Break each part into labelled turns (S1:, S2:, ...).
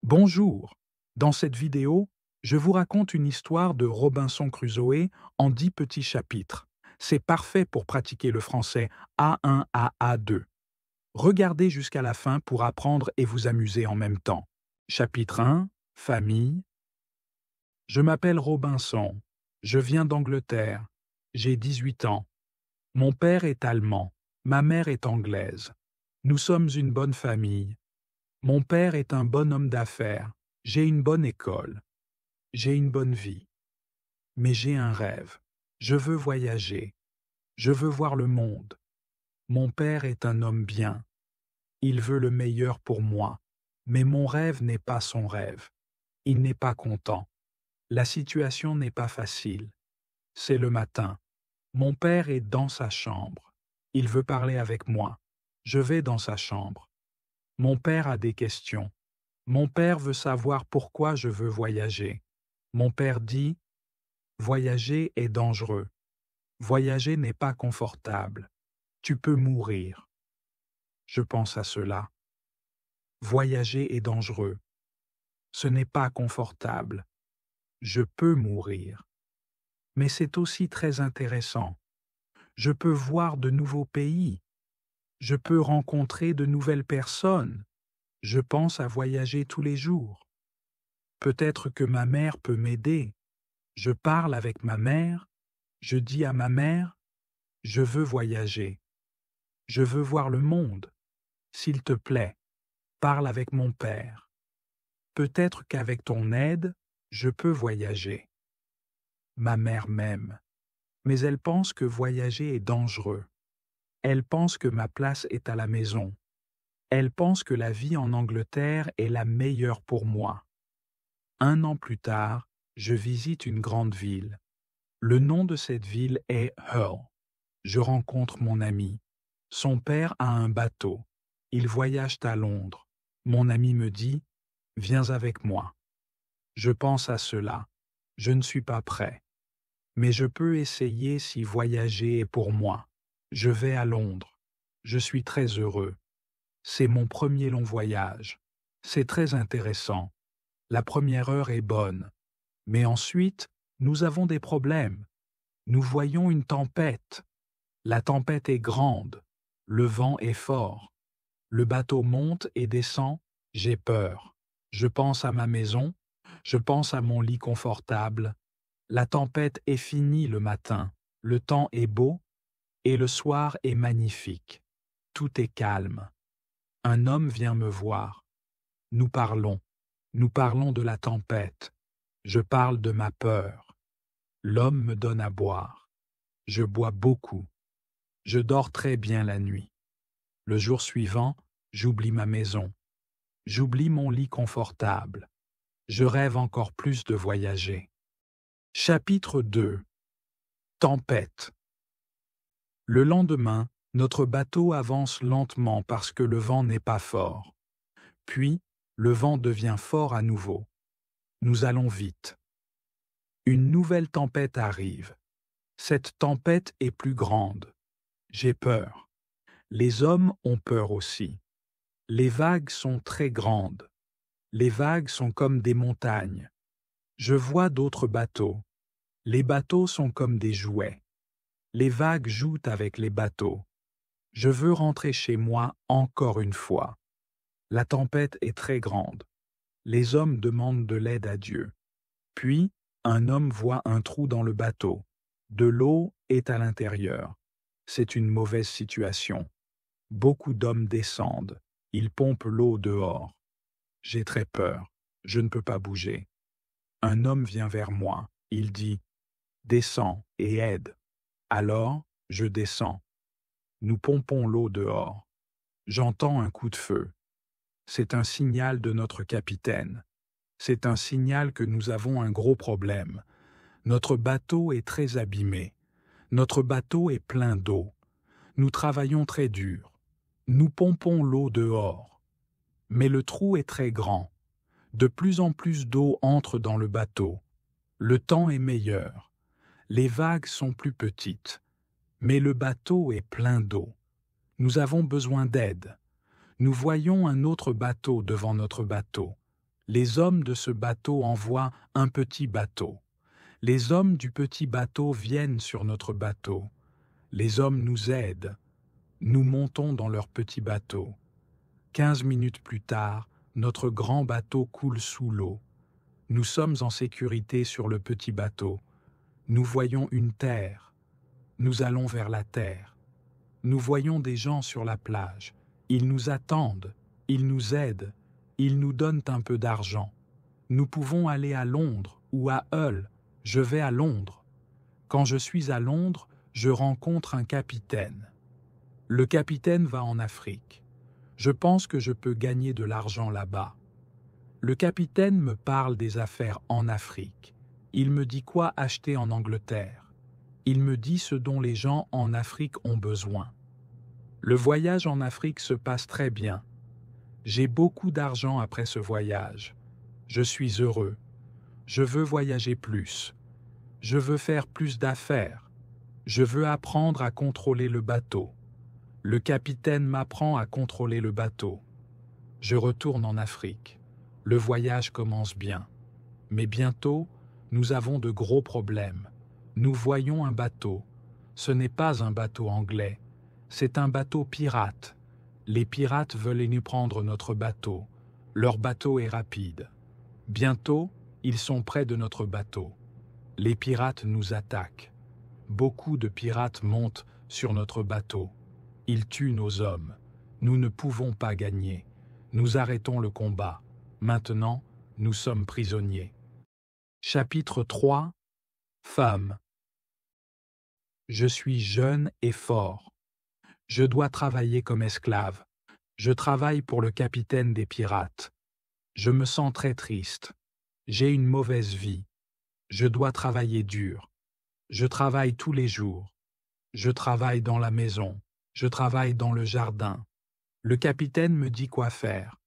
S1: Bonjour. Dans cette vidéo, je vous raconte une histoire de Robinson Crusoe en 10 petits chapitres. C'est parfait pour pratiquer le français A1 à A2. Regardez jusqu'à la fin pour apprendre et vous amuser en même temps. Chapitre 1. Famille. Je m'appelle Robinson. Je viens d'Angleterre. J'ai 18 ans. Mon père est allemand. Ma mère est anglaise. Nous sommes une bonne famille. Mon père est un bon homme d'affaires. J'ai une bonne école. J'ai une bonne vie. Mais j'ai un rêve. Je veux voyager. Je veux voir le monde. Mon père est un homme bien. Il veut le meilleur pour moi. Mais mon rêve n'est pas son rêve. Il n'est pas content. La situation n'est pas facile. C'est le matin. Mon père est dans sa chambre. Il veut parler avec moi. Je vais dans sa chambre. Mon père a des questions. Mon père veut savoir pourquoi je veux voyager. Mon père dit, « Voyager est dangereux. Voyager n'est pas confortable. Tu peux mourir. » Je pense à cela. Voyager est dangereux. Ce n'est pas confortable. Je peux mourir. Mais c'est aussi très intéressant. Je peux voir de nouveaux pays. Je peux rencontrer de nouvelles personnes. Je pense à voyager tous les jours. Peut-être que ma mère peut m'aider. Je parle avec ma mère. Je dis à ma mère, « Je veux voyager. Je veux voir le monde. S'il te plaît, parle avec mon père. Peut-être qu'avec ton aide, je peux voyager. » Ma mère m'aime, mais elle pense que voyager est dangereux. Elle pense que ma place est à la maison. Elle pense que la vie en Angleterre est la meilleure pour moi. 1 an plus tard, je visite une grande ville. Le nom de cette ville est Hull. Je rencontre mon ami. Son père a un bateau. Ils voyagent à Londres. Mon ami me dit, « Viens avec moi. » Je pense à cela. Je ne suis pas prêt. Mais je peux essayer si voyager est pour moi. Je vais à Londres. Je suis très heureux. C'est mon premier long voyage. C'est très intéressant. La première heure est bonne. Mais ensuite, nous avons des problèmes. Nous voyons une tempête. La tempête est grande. Le vent est fort. Le bateau monte et descend. J'ai peur. Je pense à ma maison. Je pense à mon lit confortable. La tempête est finie le matin. Le temps est beau. Et le soir est magnifique. Tout est calme. Un homme vient me voir. Nous parlons. Nous parlons de la tempête. Je parle de ma peur. L'homme me donne à boire. Je bois beaucoup. Je dors très bien la nuit. Le jour suivant, j'oublie ma maison. J'oublie mon lit confortable. Je rêve encore plus de voyager. Chapitre 2. Tempête. Le lendemain, notre bateau avance lentement parce que le vent n'est pas fort. Puis, le vent devient fort à nouveau. Nous allons vite. Une nouvelle tempête arrive. Cette tempête est plus grande. J'ai peur. Les hommes ont peur aussi. Les vagues sont très grandes. Les vagues sont comme des montagnes. Je vois d'autres bateaux. Les bateaux sont comme des jouets. Les vagues jouent avec les bateaux. Je veux rentrer chez moi encore une fois. La tempête est très grande. Les hommes demandent de l'aide à Dieu. Puis, un homme voit un trou dans le bateau. De l'eau est à l'intérieur. C'est une mauvaise situation. Beaucoup d'hommes descendent. Ils pompent l'eau dehors. J'ai très peur. Je ne peux pas bouger. Un homme vient vers moi. Il dit, « Descends et aide. » Alors, je descends. Nous pompons l'eau dehors. J'entends un coup de feu. C'est un signal de notre capitaine. C'est un signal que nous avons un gros problème. Notre bateau est très abîmé. Notre bateau est plein d'eau. Nous travaillons très dur. Nous pompons l'eau dehors. Mais le trou est très grand. De plus en plus d'eau entre dans le bateau. Le temps est meilleur. Les vagues sont plus petites. Mais le bateau est plein d'eau. Nous avons besoin d'aide. Nous voyons un autre bateau devant notre bateau. Les hommes de ce bateau envoient un petit bateau. Les hommes du petit bateau viennent sur notre bateau. Les hommes nous aident. Nous montons dans leur petit bateau. 15 minutes plus tard, notre grand bateau coule sous l'eau. Nous sommes en sécurité sur le petit bateau. Nous voyons une terre. Nous allons vers la terre. Nous voyons des gens sur la plage. Ils nous attendent. Ils nous aident. Ils nous donnent un peu d'argent. Nous pouvons aller à Londres ou à Hull. Je vais à Londres. Quand je suis à Londres, je rencontre un capitaine. Le capitaine va en Afrique. Je pense que je peux gagner de l'argent là-bas. Le capitaine me parle des affaires en Afrique. Il me dit quoi acheter en Angleterre. Il me dit ce dont les gens en Afrique ont besoin. Le voyage en Afrique se passe très bien. J'ai beaucoup d'argent après ce voyage. Je suis heureux. Je veux voyager plus. Je veux faire plus d'affaires. Je veux apprendre à contrôler le bateau. Le capitaine m'apprend à contrôler le bateau. Je retourne en Afrique. Le voyage commence bien. Mais bientôt, nous avons de gros problèmes. Nous voyons un bateau. Ce n'est pas un bateau anglais. C'est un bateau pirate. Les pirates veulent nous prendre notre bateau. Leur bateau est rapide. Bientôt, ils sont près de notre bateau. Les pirates nous attaquent. Beaucoup de pirates montent sur notre bateau. Ils tuent nos hommes. Nous ne pouvons pas gagner. Nous arrêtons le combat. Maintenant, nous sommes prisonniers. Chapitre 3. Femme. Je suis jeune et fort. Je dois travailler comme esclave. Je travaille pour le capitaine des pirates. Je me sens très triste. J'ai une mauvaise vie. Je dois travailler dur. Je travaille tous les jours. Je travaille dans la maison. Je travaille dans le jardin. Le capitaine me dit quoi faire.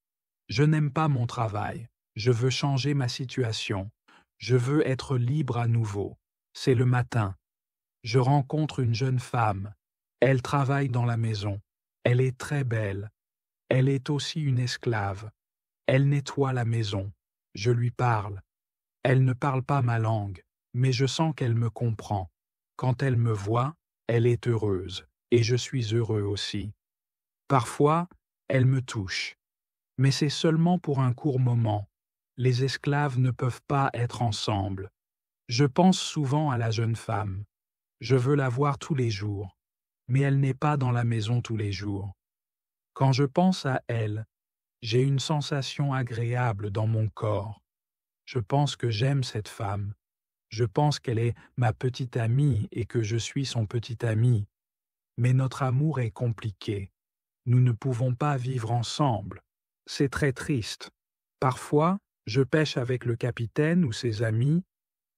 S1: Je n'aime pas mon travail. Je veux changer ma situation. Je veux être libre à nouveau. C'est le matin. Je rencontre une jeune femme. Elle travaille dans la maison. Elle est très belle. Elle est aussi une esclave. Elle nettoie la maison. Je lui parle. Elle ne parle pas ma langue, mais je sens qu'elle me comprend. Quand elle me voit, elle est heureuse, et je suis heureux aussi. Parfois, elle me touche. Mais c'est seulement pour un court moment. Les esclaves ne peuvent pas être ensemble. Je pense souvent à la jeune femme. Je veux la voir tous les jours, mais elle n'est pas dans la maison tous les jours. Quand je pense à elle, j'ai une sensation agréable dans mon corps. Je pense que j'aime cette femme. Je pense qu'elle est ma petite amie et que je suis son petit ami. Mais notre amour est compliqué. Nous ne pouvons pas vivre ensemble. C'est très triste. Parfois, je pêche avec le capitaine ou ses amis.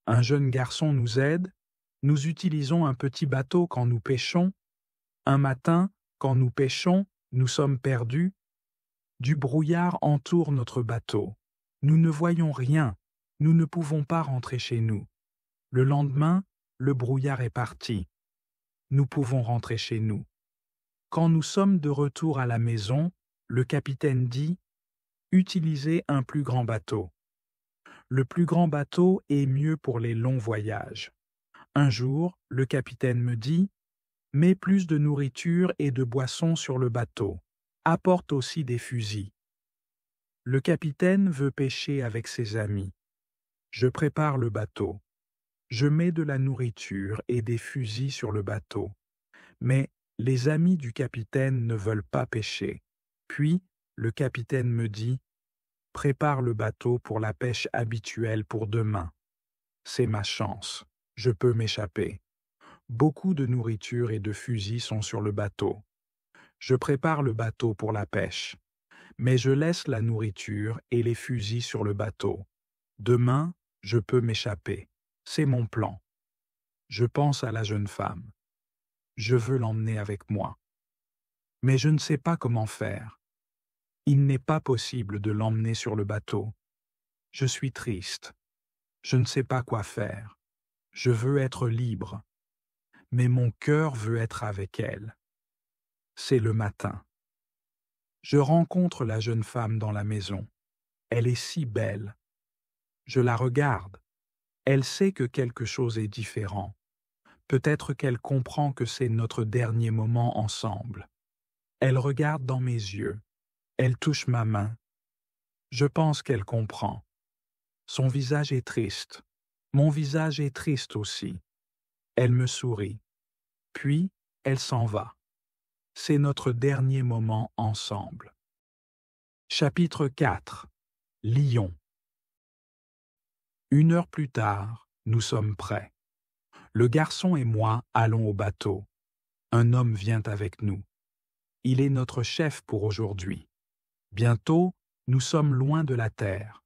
S1: Un jeune garçon nous aide. Nous utilisons un petit bateau quand nous pêchons. Un matin, quand nous pêchons, nous sommes perdus. Du brouillard entoure notre bateau. Nous ne voyons rien. Nous ne pouvons pas rentrer chez nous. Le lendemain, le brouillard est parti. Nous pouvons rentrer chez nous. Quand nous sommes de retour à la maison, le capitaine dit « Utilisez un plus grand bateau ». Le plus grand bateau est mieux pour les longs voyages. Un jour, le capitaine me dit « Mets plus de nourriture et de boissons sur le bateau. Apporte aussi des fusils. » Le capitaine veut pêcher avec ses amis. Je prépare le bateau. Je mets de la nourriture et des fusils sur le bateau. Mais les amis du capitaine ne veulent pas pêcher. Puis, le capitaine me dit « Prépare le bateau pour la pêche habituelle pour demain. » C'est ma chance. Je peux m'échapper. Beaucoup de nourriture et de fusils sont sur le bateau. Je prépare le bateau pour la pêche. Mais je laisse la nourriture et les fusils sur le bateau. Demain, je peux m'échapper. C'est mon plan. Je pense à la jeune femme. Je veux l'emmener avec moi. Mais je ne sais pas comment faire. Il n'est pas possible de l'emmener sur le bateau. Je suis triste. Je ne sais pas quoi faire. Je veux être libre. Mais mon cœur veut être avec elle. C'est le matin. Je rencontre la jeune femme dans la maison. Elle est si belle. Je la regarde. Elle sait que quelque chose est différent. Peut-être qu'elle comprend que c'est notre dernier moment ensemble. Elle regarde dans mes yeux. Elle touche ma main. Je pense qu'elle comprend. Son visage est triste. Mon visage est triste aussi. Elle me sourit. Puis, elle s'en va. C'est notre dernier moment ensemble. Chapitre 4. Lyon. 1 heure plus tard, nous sommes prêts. Le garçon et moi allons au bateau. Un homme vient avec nous. Il est notre chef pour aujourd'hui. Bientôt, nous sommes loin de la terre.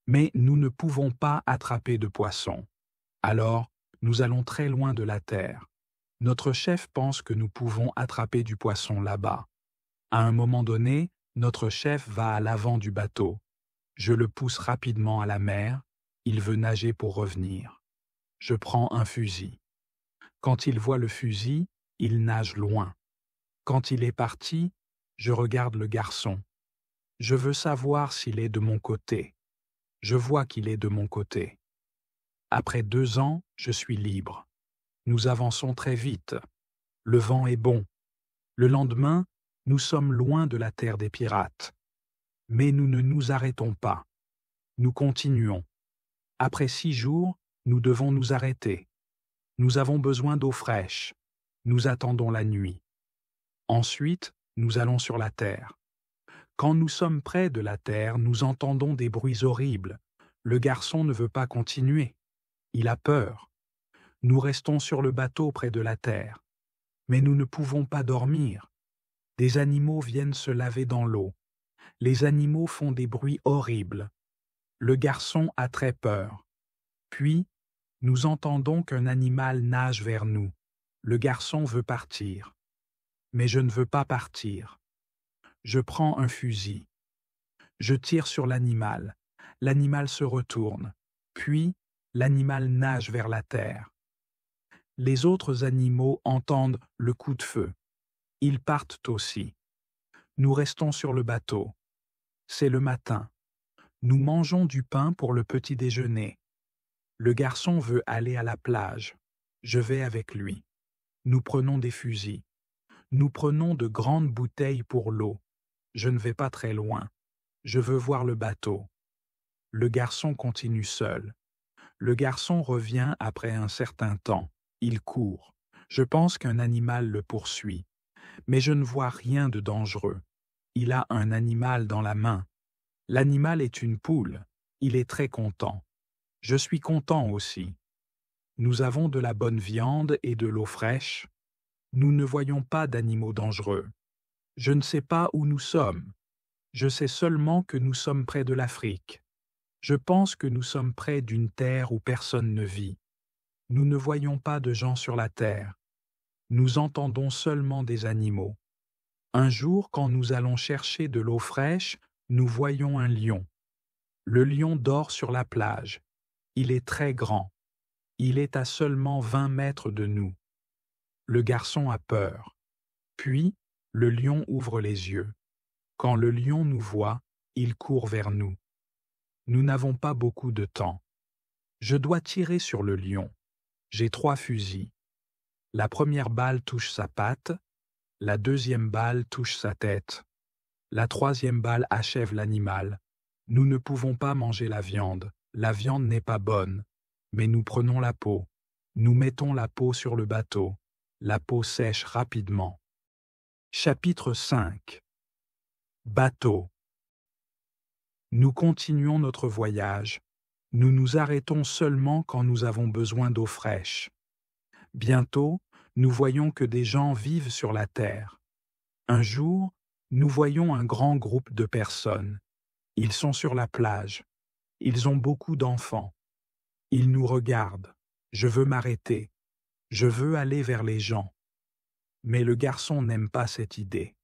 S1: Mais nous ne pouvons pas attraper de poissons. Alors, nous allons très loin de la terre. Notre chef pense que nous pouvons attraper du poisson là-bas. À un moment donné, notre chef va à l'avant du bateau. Je le pousse rapidement à la mer. Il veut nager pour revenir. Je prends un fusil. Quand il voit le fusil, il nage loin. Quand il est parti, je regarde le garçon. Je veux savoir s'il est de mon côté. Je vois qu'il est de mon côté. Après 2 ans, je suis libre. Nous avançons très vite. Le vent est bon. Le lendemain, nous sommes loin de la terre des pirates. Mais nous ne nous arrêtons pas. Nous continuons. Après 6 jours, nous devons nous arrêter. Nous avons besoin d'eau fraîche. Nous attendons la nuit. Ensuite, nous allons sur la terre. Quand nous sommes près de la terre, nous entendons des bruits horribles. Le garçon ne veut pas continuer. Il a peur. Nous restons sur le bateau près de la terre. Mais nous ne pouvons pas dormir. Des animaux viennent se laver dans l'eau. Les animaux font des bruits horribles. Le garçon a très peur. Puis, nous entendons qu'un animal nage vers nous. Le garçon veut partir. Mais je ne veux pas partir. Je prends un fusil. Je tire sur l'animal. L'animal se retourne. Puis, l'animal nage vers la terre. Les autres animaux entendent le coup de feu. Ils partent aussi. Nous restons sur le bateau. C'est le matin. Nous mangeons du pain pour le petit déjeuner. Le garçon veut aller à la plage. Je vais avec lui. Nous prenons des fusils. Nous prenons de grandes bouteilles pour l'eau. Je ne vais pas très loin. Je veux voir le bateau. Le garçon continue seul. Le garçon revient après un certain temps. Il court. Je pense qu'un animal le poursuit. Mais je ne vois rien de dangereux. Il a un animal dans la main. L'animal est une poule. Il est très content. Je suis content aussi. Nous avons de la bonne viande et de l'eau fraîche. Nous ne voyons pas d'animaux dangereux. Je ne sais pas où nous sommes. Je sais seulement que nous sommes près de l'Afrique. Je pense que nous sommes près d'une terre où personne ne vit. Nous ne voyons pas de gens sur la terre. Nous entendons seulement des animaux. Un jour, quand nous allons chercher de l'eau fraîche, nous voyons un lion. Le lion dort sur la plage. Il est très grand. Il est à seulement 20 mètres de nous. Le garçon a peur. Puis, le lion ouvre les yeux. Quand le lion nous voit, il court vers nous. Nous n'avons pas beaucoup de temps. Je dois tirer sur le lion. J'ai 3 fusils. La première balle touche sa patte, la deuxième balle touche sa tête. La troisième balle achève l'animal. Nous ne pouvons pas manger la viande n'est pas bonne. Mais nous prenons la peau. Nous mettons la peau sur le bateau. La peau sèche rapidement. Chapitre 5. Bateau. Nous continuons notre voyage. Nous nous arrêtons seulement quand nous avons besoin d'eau fraîche. Bientôt, nous voyons que des gens vivent sur la terre. Un jour, nous voyons un grand groupe de personnes. Ils sont sur la plage. Ils ont beaucoup d'enfants. Ils nous regardent. Je veux m'arrêter. Je veux aller vers les gens. Mais le garçon n'aime pas cette idée.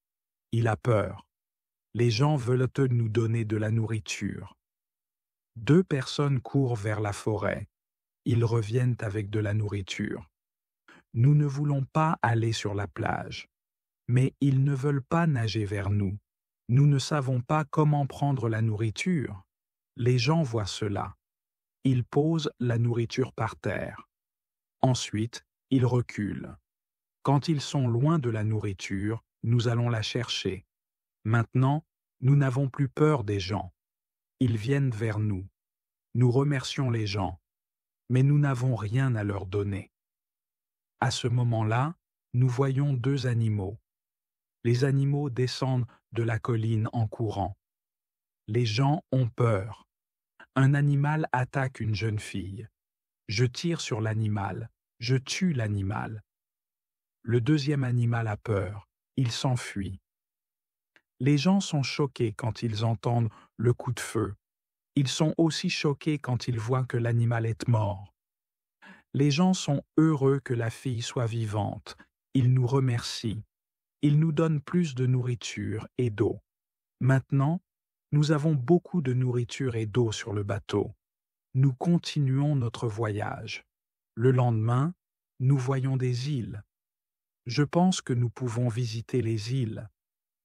S1: Il a peur. Les gens veulent nous donner de la nourriture. 2 personnes courent vers la forêt. Ils reviennent avec de la nourriture. Nous ne voulons pas aller sur la plage. Mais ils ne veulent pas nager vers nous. Nous ne savons pas comment prendre la nourriture. Les gens voient cela. Ils posent la nourriture par terre. Ensuite, ils reculent. Quand ils sont loin de la nourriture, nous allons la chercher. Maintenant, nous n'avons plus peur des gens. Ils viennent vers nous. Nous remercions les gens, mais nous n'avons rien à leur donner. À ce moment-là, nous voyons deux animaux. Les animaux descendent de la colline en courant. Les gens ont peur. Un animal attaque une jeune fille. Je tire sur l'animal. Je tue l'animal. Le deuxième animal a peur. Il s'enfuit. Les gens sont choqués quand ils entendent le coup de feu. Ils sont aussi choqués quand ils voient que l'animal est mort. Les gens sont heureux que la fille soit vivante. Ils nous remercient. Ils nous donnent plus de nourriture et d'eau. Maintenant, nous avons beaucoup de nourriture et d'eau sur le bateau. Nous continuons notre voyage. Le lendemain, nous voyons des îles. Je pense que nous pouvons visiter les îles.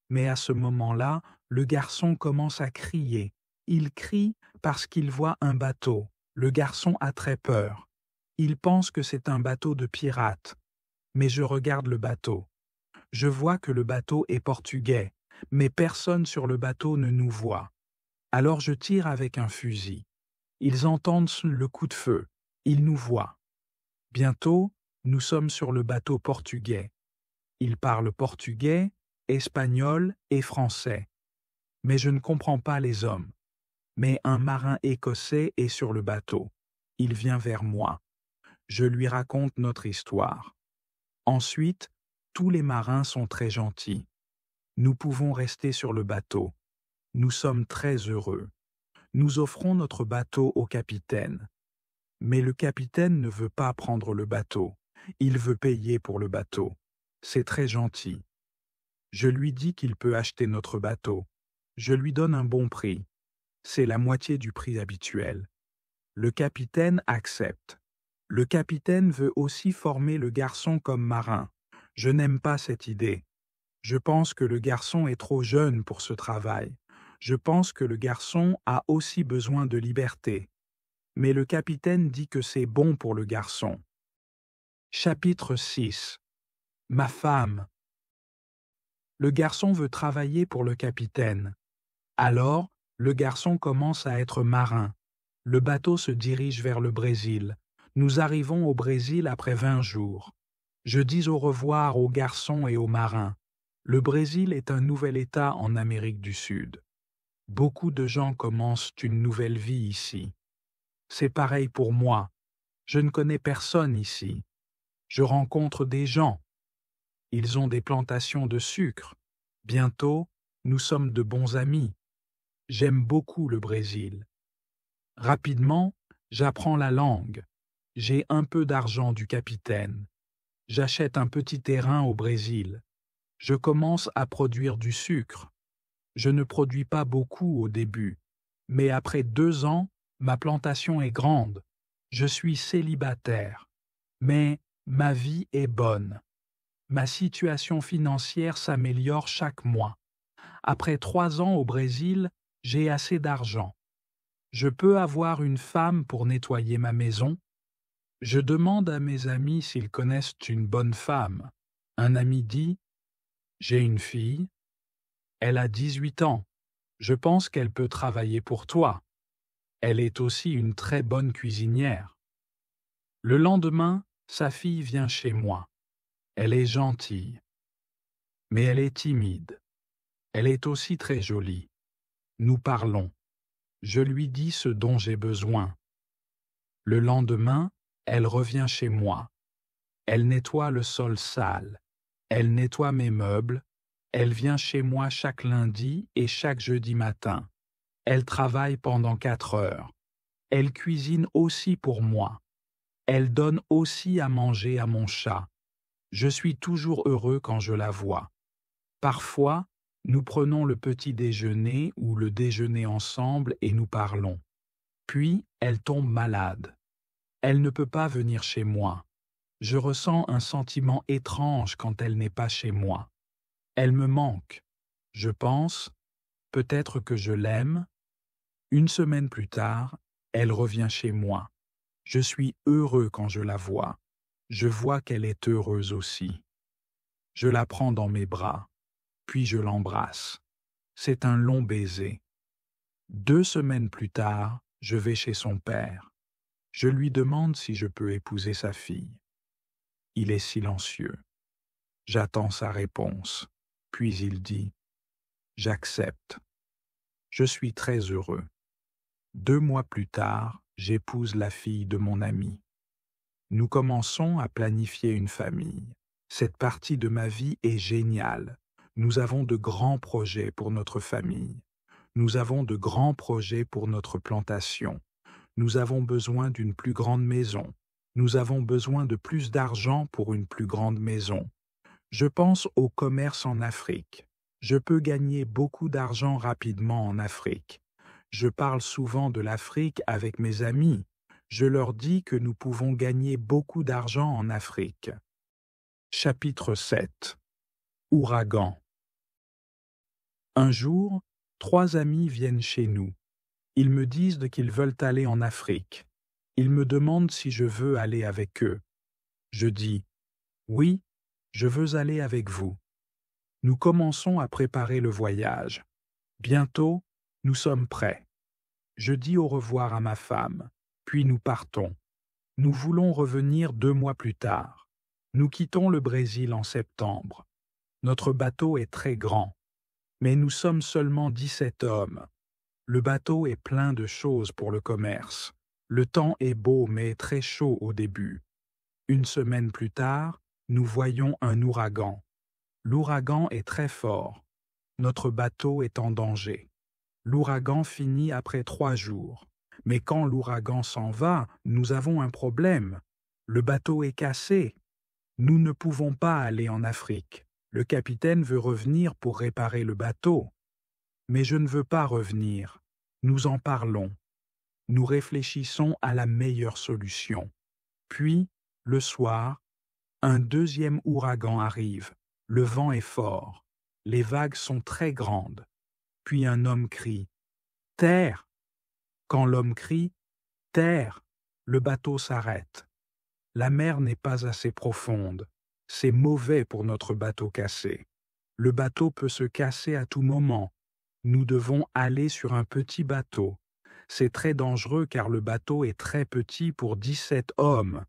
S1: Mais à ce moment-là, le garçon commence à crier. Il crie parce qu'il voit un bateau. Le garçon a très peur. Il pense que c'est un bateau de pirates. Mais je regarde le bateau. Je vois que le bateau est portugais, mais personne sur le bateau ne nous voit. Alors je tire avec un fusil. Ils entendent le coup de feu. Ils nous voient. Bientôt, nous sommes sur le bateau portugais. Ils parlent portugais, espagnol et français. Mais je ne comprends pas les hommes. Mais un marin écossais est sur le bateau. Il vient vers moi. Je lui raconte notre histoire. Ensuite, tous les marins sont très gentils. Nous pouvons rester sur le bateau. Nous sommes très heureux. Nous offrons notre bateau au capitaine. Mais le capitaine ne veut pas prendre le bateau. Il veut payer pour le bateau. C'est très gentil. Je lui dis qu'il peut acheter notre bateau. Je lui donne un bon prix. C'est la moitié du prix habituel. Le capitaine accepte. Le capitaine veut aussi former le garçon comme marin. Je n'aime pas cette idée. Je pense que le garçon est trop jeune pour ce travail. Je pense que le garçon a aussi besoin de liberté. Mais le capitaine dit que c'est bon pour le garçon. Chapitre 6. Ma femme. Le garçon veut travailler pour le capitaine. Alors, le garçon commence à être marin. Le bateau se dirige vers le Brésil. Nous arrivons au Brésil après 20 jours. Je dis au revoir aux garçons et aux marins. Le Brésil est un nouvel État en Amérique du Sud. Beaucoup de gens commencent une nouvelle vie ici. C'est pareil pour moi. Je ne connais personne ici. Je rencontre des gens. Ils ont des plantations de sucre. Bientôt, nous sommes de bons amis. J'aime beaucoup le Brésil. Rapidement, j'apprends la langue. J'ai un peu d'argent du capitaine. J'achète un petit terrain au Brésil. Je commence à produire du sucre. Je ne produis pas beaucoup au début, mais après 2 ans, ma plantation est grande. Je suis célibataire. Mais ma vie est bonne. Ma situation financière s'améliore chaque mois. Après 3 ans au Brésil, j'ai assez d'argent. Je peux avoir une femme pour nettoyer ma maison. Je demande à mes amis s'ils connaissent une bonne femme. Un ami dit « J'ai une fille. Elle a 18 ans. Je pense qu'elle peut travailler pour toi. Elle est aussi une très bonne cuisinière. » Le lendemain, sa fille vient chez moi. Elle est gentille. Mais elle est timide. Elle est aussi très jolie. Nous parlons. Je lui dis ce dont j'ai besoin. Le lendemain, elle revient chez moi. Elle nettoie le sol sale. Elle nettoie mes meubles. Elle vient chez moi chaque lundi et chaque jeudi matin. Elle travaille pendant 4 heures. Elle cuisine aussi pour moi. Elle donne aussi à manger à mon chat. Je suis toujours heureux quand je la vois. Parfois, nous prenons le petit déjeuner ou le déjeuner ensemble et nous parlons. Puis, elle tombe malade. Elle ne peut pas venir chez moi. Je ressens un sentiment étrange quand elle n'est pas chez moi. Elle me manque. Je pense, peut-être que je l'aime. Une semaine plus tard, elle revient chez moi. Je suis heureux quand je la vois. Je vois qu'elle est heureuse aussi. Je la prends dans mes bras, puis je l'embrasse. C'est un long baiser. 2 semaines plus tard, je vais chez son père. Je lui demande si je peux épouser sa fille. Il est silencieux. J'attends sa réponse. Puis il dit « J'accepte ». Je suis très heureux. 2 mois plus tard, j'épouse la fille de mon ami. Nous commençons à planifier une famille. Cette partie de ma vie est géniale. Nous avons de grands projets pour notre famille. Nous avons de grands projets pour notre plantation. Nous avons besoin d'une plus grande maison. Nous avons besoin de plus d'argent pour une plus grande maison. Je pense au commerce en Afrique. Je peux gagner beaucoup d'argent rapidement en Afrique. Je parle souvent de l'Afrique avec mes amis. Je leur dis que nous pouvons gagner beaucoup d'argent en Afrique. Chapitre 7. Ouragan. Un jour, 3 amis viennent chez nous. Ils me disent qu'ils veulent aller en Afrique. Ils me demandent si je veux aller avec eux. Je dis « Oui, je veux aller avec vous ». Nous commençons à préparer le voyage. Bientôt, nous sommes prêts. Je dis au revoir à ma femme, puis nous partons. Nous voulons revenir 2 mois plus tard. Nous quittons le Brésil en septembre. Notre bateau est très grand, mais nous sommes seulement 17 hommes. Le bateau est plein de choses pour le commerce. Le temps est beau mais très chaud au début. 1 semaine plus tard, nous voyons un ouragan. L'ouragan est très fort. Notre bateau est en danger. L'ouragan finit après 3 jours. Mais quand l'ouragan s'en va, nous avons un problème. Le bateau est cassé. Nous ne pouvons pas aller en Afrique. Le capitaine veut revenir pour réparer le bateau. Mais je ne veux pas revenir. Nous en parlons. Nous réfléchissons à la meilleure solution. Puis, le soir, un deuxième ouragan arrive. Le vent est fort. Les vagues sont très grandes. Puis un homme crie « Terre !» Quand l'homme crie « Terre !», le bateau s'arrête. La mer n'est pas assez profonde. C'est mauvais pour notre bateau cassé. Le bateau peut se casser à tout moment. Nous devons aller sur un petit bateau. C'est très dangereux car le bateau est très petit pour 17 hommes.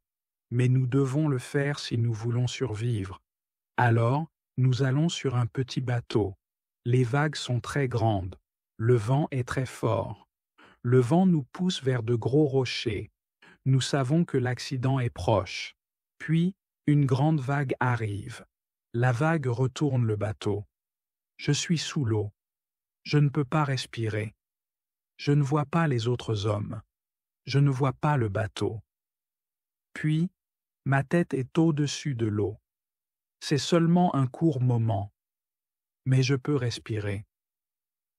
S1: Mais nous devons le faire si nous voulons survivre. Alors, nous allons sur un petit bateau. Les vagues sont très grandes. Le vent est très fort. Le vent nous pousse vers de gros rochers. Nous savons que l'accident est proche. Puis, une grande vague arrive. La vague retourne le bateau. Je suis sous l'eau. Je ne peux pas respirer. Je ne vois pas les autres hommes. Je ne vois pas le bateau. Puis, ma tête est au-dessus de l'eau. C'est seulement un court moment. Mais je peux respirer.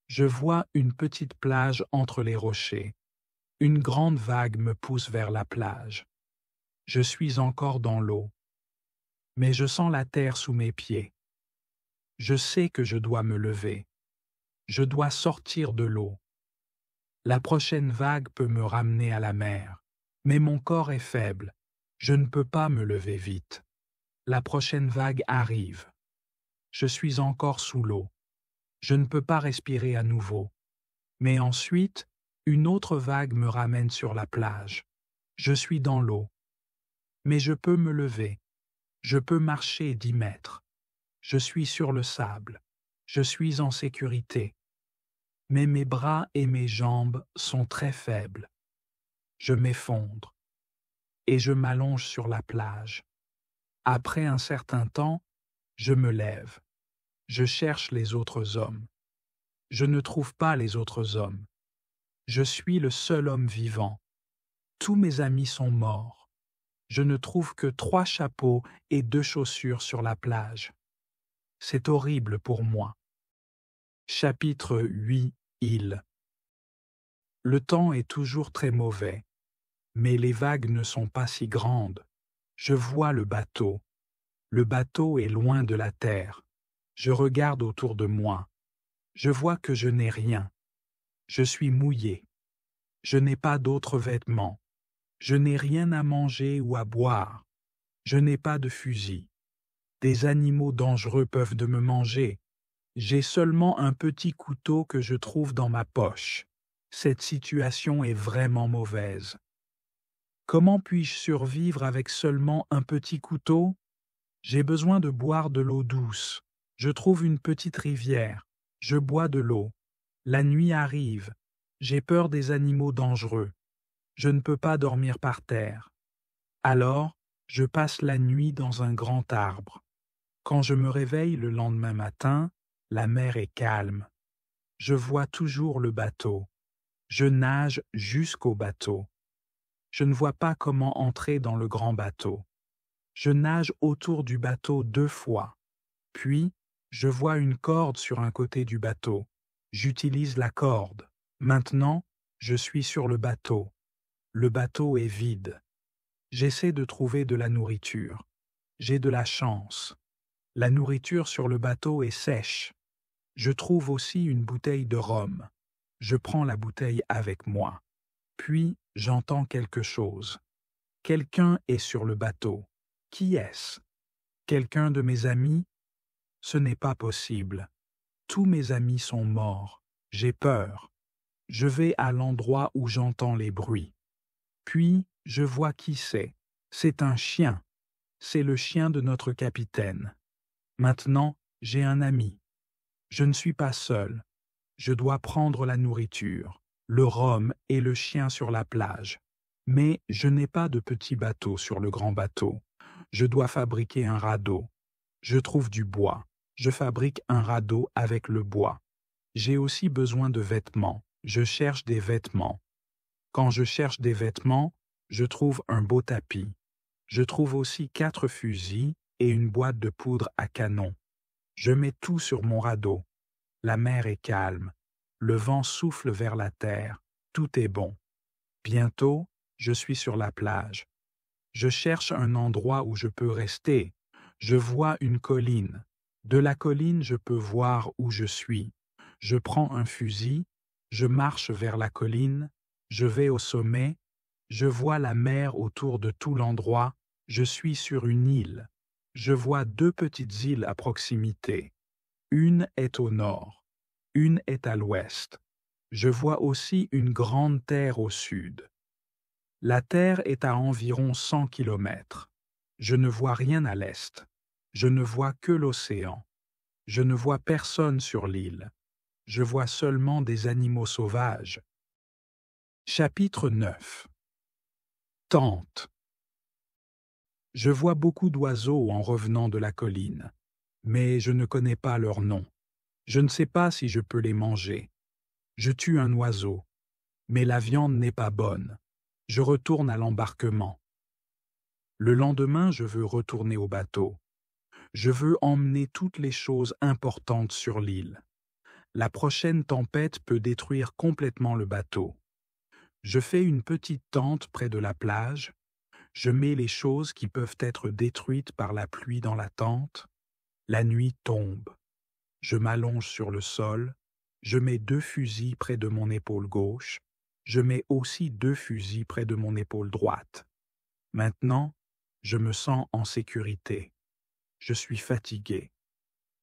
S1: Je vois une petite plage entre les rochers. Une grande vague me pousse vers la plage. Je suis encore dans l'eau. Mais je sens la terre sous mes pieds. Je sais que je dois me lever. Je dois sortir de l'eau. La prochaine vague peut me ramener à la mer. Mais mon corps est faible. Je ne peux pas me lever vite. La prochaine vague arrive. Je suis encore sous l'eau. Je ne peux pas respirer à nouveau. Mais ensuite, une autre vague me ramène sur la plage. Je suis dans l'eau. Mais je peux me lever. Je peux marcher 10 mètres. Je suis sur le sable. Je suis en sécurité. Mais mes bras et mes jambes sont très faibles. Je m'effondre. Et je m'allonge sur la plage. Après un certain temps, je me lève. Je cherche les autres hommes. Je ne trouve pas les autres hommes. Je suis le seul homme vivant. Tous mes amis sont morts. Je ne trouve que 3 chapeaux et 2 chaussures sur la plage. C'est horrible pour moi. Chapitre 8. Île. Le temps est toujours très mauvais, mais les vagues ne sont pas si grandes. Je vois le bateau. Le bateau est loin de la terre. Je regarde autour de moi. Je vois que je n'ai rien. Je suis mouillé. Je n'ai pas d'autres vêtements. Je n'ai rien à manger ou à boire. Je n'ai pas de fusil. Des animaux dangereux peuvent me manger. J'ai seulement un petit couteau que je trouve dans ma poche. Cette situation est vraiment mauvaise. Comment puis-je survivre avec seulement un petit couteau? J'ai besoin de boire de l'eau douce. Je trouve une petite rivière. Je bois de l'eau. La nuit arrive. J'ai peur des animaux dangereux. Je ne peux pas dormir par terre. Alors, je passe la nuit dans un grand arbre. Quand je me réveille le lendemain matin, la mer est calme. Je vois toujours le bateau. Je nage jusqu'au bateau. Je ne vois pas comment entrer dans le grand bateau. Je nage autour du bateau 2 fois. Puis, je vois une corde sur un côté du bateau. J'utilise la corde. Maintenant, je suis sur le bateau. Le bateau est vide. J'essaie de trouver de la nourriture. J'ai de la chance. La nourriture sur le bateau est sèche. Je trouve aussi une bouteille de rhum. Je prends la bouteille avec moi. Puis, j'entends quelque chose. Quelqu'un est sur le bateau. Qui est-ce? Quelqu'un de mes amis? Ce n'est pas possible. Tous mes amis sont morts. J'ai peur. Je vais à l'endroit où j'entends les bruits. Puis, je vois qui c'est. C'est un chien. C'est le chien de notre capitaine. Maintenant, j'ai un ami. Je ne suis pas seul. Je dois prendre la nourriture, le rhum et le chien sur la plage. Mais je n'ai pas de petit bateau sur le grand bateau. Je dois fabriquer un radeau. Je trouve du bois. Je fabrique un radeau avec le bois. J'ai aussi besoin de vêtements. Je cherche des vêtements. Quand je cherche des vêtements, je trouve un beau tapis. Je trouve aussi 4 fusils et une boîte de poudre à canon. Je mets tout sur mon radeau. La mer est calme. Le vent souffle vers la terre. Tout est bon. Bientôt, je suis sur la plage. Je cherche un endroit où je peux rester. Je vois une colline. De la colline, je peux voir où je suis. Je prends un fusil. Je marche vers la colline. Je vais au sommet. Je vois la mer autour de tout l'endroit. Je suis sur une île. Je vois 2 petites îles à proximité. Une est au nord. Une est à l'ouest. Je vois aussi une grande terre au sud. La terre est à environ 100 kilomètres. Je ne vois rien à l'est. Je ne vois que l'océan. Je ne vois personne sur l'île. Je vois seulement des animaux sauvages. Chapitre 9. Tente. Je vois beaucoup d'oiseaux en revenant de la colline, mais je ne connais pas leur nom. Je ne sais pas si je peux les manger. Je tue un oiseau, mais la viande n'est pas bonne. Je retourne à l'embarquement. Le lendemain, je veux retourner au bateau. Je veux emmener toutes les choses importantes sur l'île. La prochaine tempête peut détruire complètement le bateau. Je fais une petite tente près de la plage. Je mets les choses qui peuvent être détruites par la pluie dans la tente. La nuit tombe. Je m'allonge sur le sol. Je mets 2 fusils près de mon épaule gauche. Je mets aussi 2 fusils près de mon épaule droite. Maintenant, je me sens en sécurité. Je suis fatigué.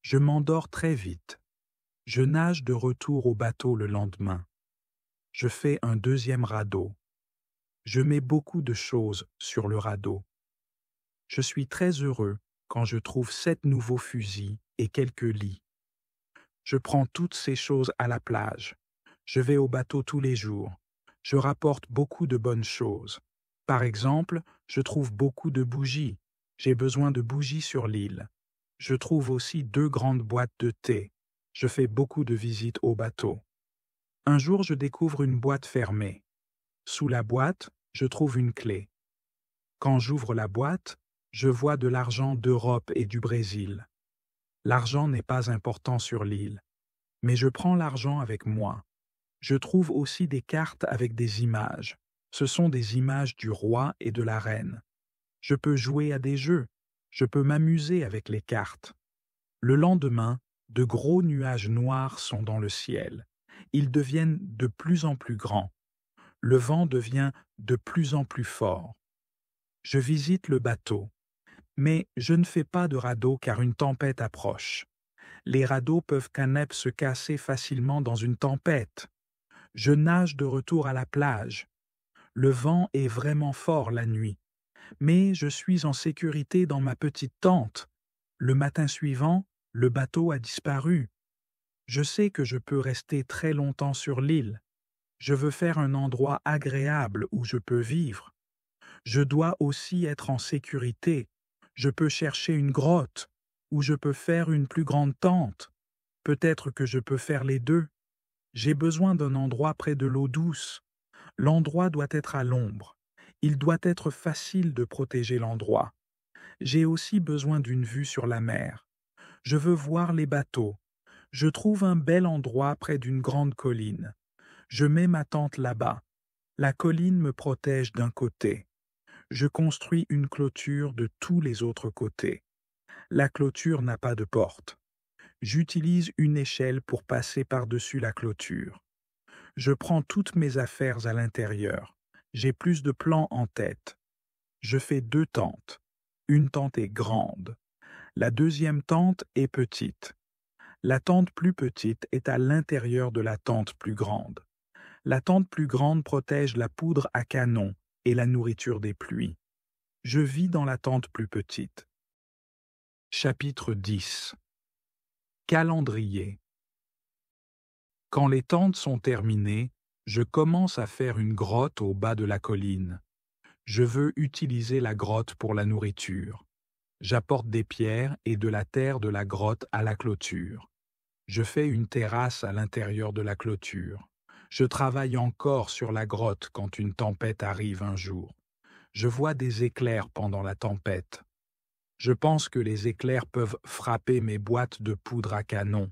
S1: Je m'endors très vite. Je nage de retour au bateau le lendemain. Je fais un deuxième radeau. Je mets beaucoup de choses sur le radeau. Je suis très heureux quand je trouve 7 nouveaux fusils et quelques lits. Je prends toutes ces choses à la plage. Je vais au bateau tous les jours. Je rapporte beaucoup de bonnes choses. Par exemple, je trouve beaucoup de bougies. J'ai besoin de bougies sur l'île. Je trouve aussi 2 grandes boîtes de thé. Je fais beaucoup de visites au bateau. Un jour, je découvre une boîte fermée. Sous la boîte, je trouve une clé. Quand j'ouvre la boîte, je vois de l'argent d'Europe et du Brésil. L'argent n'est pas important sur l'île, mais je prends l'argent avec moi. Je trouve aussi des cartes avec des images. Ce sont des images du roi et de la reine. Je peux jouer à des jeux. Je peux m'amuser avec les cartes. Le lendemain, de gros nuages noirs sont dans le ciel. Ils deviennent de plus en plus grands. Le vent devient de plus en plus fort. Je visite le bateau. Mais je ne fais pas de radeau car une tempête approche. Les radeaux peuvent se casser facilement dans une tempête. Je nage de retour à la plage. Le vent est vraiment fort la nuit. Mais je suis en sécurité dans ma petite tente. Le matin suivant, le bateau a disparu. Je sais que je peux rester très longtemps sur l'île. Je veux faire un endroit agréable où je peux vivre. Je dois aussi être en sécurité. Je peux chercher une grotte, ou je peux faire une plus grande tente. Peut-être que je peux faire les deux. J'ai besoin d'un endroit près de l'eau douce. L'endroit doit être à l'ombre. Il doit être facile de protéger l'endroit. J'ai aussi besoin d'une vue sur la mer. Je veux voir les bateaux. Je trouve un bel endroit près d'une grande colline. Je mets ma tente là-bas. La colline me protège d'un côté. Je construis une clôture de tous les autres côtés. La clôture n'a pas de porte. J'utilise une échelle pour passer par-dessus la clôture. Je prends toutes mes affaires à l'intérieur. J'ai plus de plans en tête. Je fais 2 tentes. Une tente est grande. La deuxième tente est petite. La tente plus petite est à l'intérieur de la tente plus grande. La tente plus grande protège la poudre à canon et la nourriture des pluies. Je vis dans la tente plus petite. Chapitre 10. Calendrier. Quand les tentes sont terminées, je commence à faire une grotte au bas de la colline. Je veux utiliser la grotte pour la nourriture. J'apporte des pierres et de la terre de la grotte à la clôture. Je fais une terrasse à l'intérieur de la clôture. Je travaille encore sur la grotte quand une tempête arrive un jour. Je vois des éclairs pendant la tempête. Je pense que les éclairs peuvent frapper mes boîtes de poudre à canon.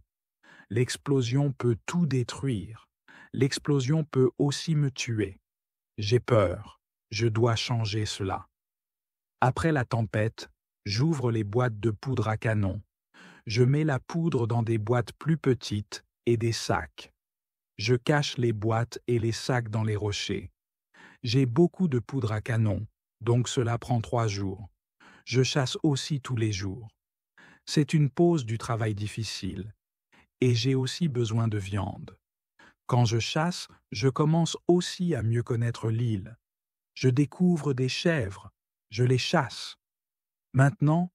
S1: L'explosion peut tout détruire. L'explosion peut aussi me tuer. J'ai peur. Je dois changer cela. Après la tempête, j'ouvre les boîtes de poudre à canon. Je mets la poudre dans des boîtes plus petites et des sacs. Je cache les boîtes et les sacs dans les rochers. J'ai beaucoup de poudre à canon, donc cela prend 3 jours. Je chasse aussi tous les jours. C'est une pause du travail difficile. Et j'ai aussi besoin de viande. Quand je chasse, je commence aussi à mieux connaître l'île. Je découvre des chèvres, je les chasse. Maintenant,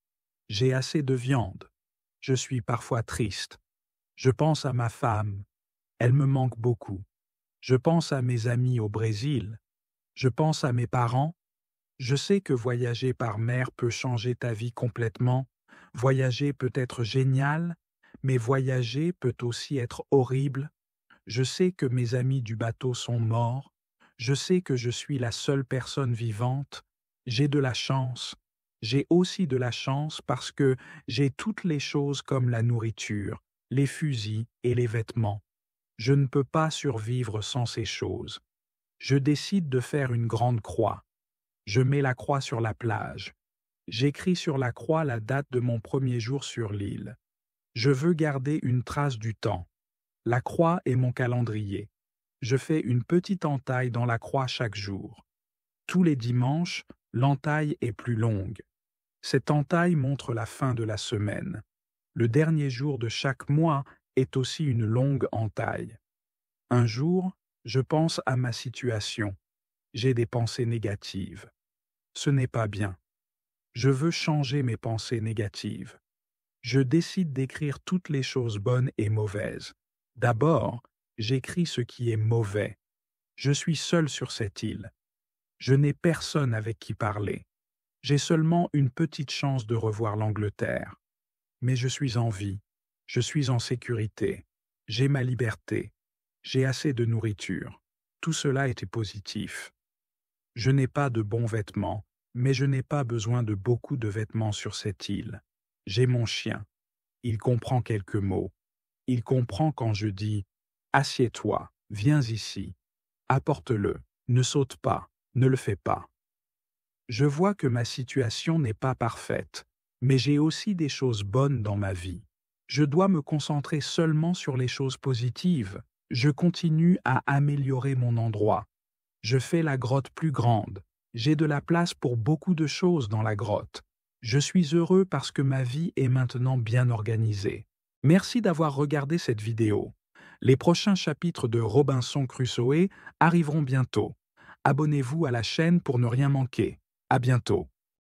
S1: j'ai assez de viande. Je suis parfois triste. Je pense à ma femme. Elle me manque beaucoup. Je pense à mes amis au Brésil. Je pense à mes parents. Je sais que voyager par mer peut changer ta vie complètement. Voyager peut être génial, mais voyager peut aussi être horrible. Je sais que mes amis du bateau sont morts. Je sais que je suis la seule personne vivante. J'ai de la chance. J'ai aussi de la chance parce que j'ai toutes les choses comme la nourriture, les fusils et les vêtements. Je ne peux pas survivre sans ces choses. Je décide de faire une grande croix. Je mets la croix sur la plage. J'écris sur la croix la date de mon premier jour sur l'île. Je veux garder une trace du temps. La croix est mon calendrier. Je fais une petite entaille dans la croix chaque jour. Tous les dimanches, l'entaille est plus longue. Cette entaille montre la fin de la semaine. Le dernier jour de chaque mois est aussi une longue entaille. Un jour, je pense à ma situation. J'ai des pensées négatives. Ce n'est pas bien. Je veux changer mes pensées négatives. Je décide d'écrire toutes les choses bonnes et mauvaises. D'abord, j'écris ce qui est mauvais. Je suis seul sur cette île. Je n'ai personne avec qui parler. J'ai seulement une petite chance de revoir l'Angleterre. Mais je suis en vie. Je suis en sécurité. J'ai ma liberté. J'ai assez de nourriture. Tout cela était positif. Je n'ai pas de bons vêtements, mais je n'ai pas besoin de beaucoup de vêtements sur cette île. J'ai mon chien. Il comprend quelques mots. Il comprend quand je dis « Assieds-toi, viens ici, apporte-le, ne saute pas, ne le fais pas ». Je vois que ma situation n'est pas parfaite, mais j'ai aussi des choses bonnes dans ma vie. Je dois me concentrer seulement sur les choses positives. Je continue à améliorer mon endroit. Je fais la grotte plus grande. J'ai de la place pour beaucoup de choses dans la grotte. Je suis heureux parce que ma vie est maintenant bien organisée. Merci d'avoir regardé cette vidéo. Les prochains chapitres de Robinson Crusoe arriveront bientôt. Abonnez-vous à la chaîne pour ne rien manquer. À bientôt.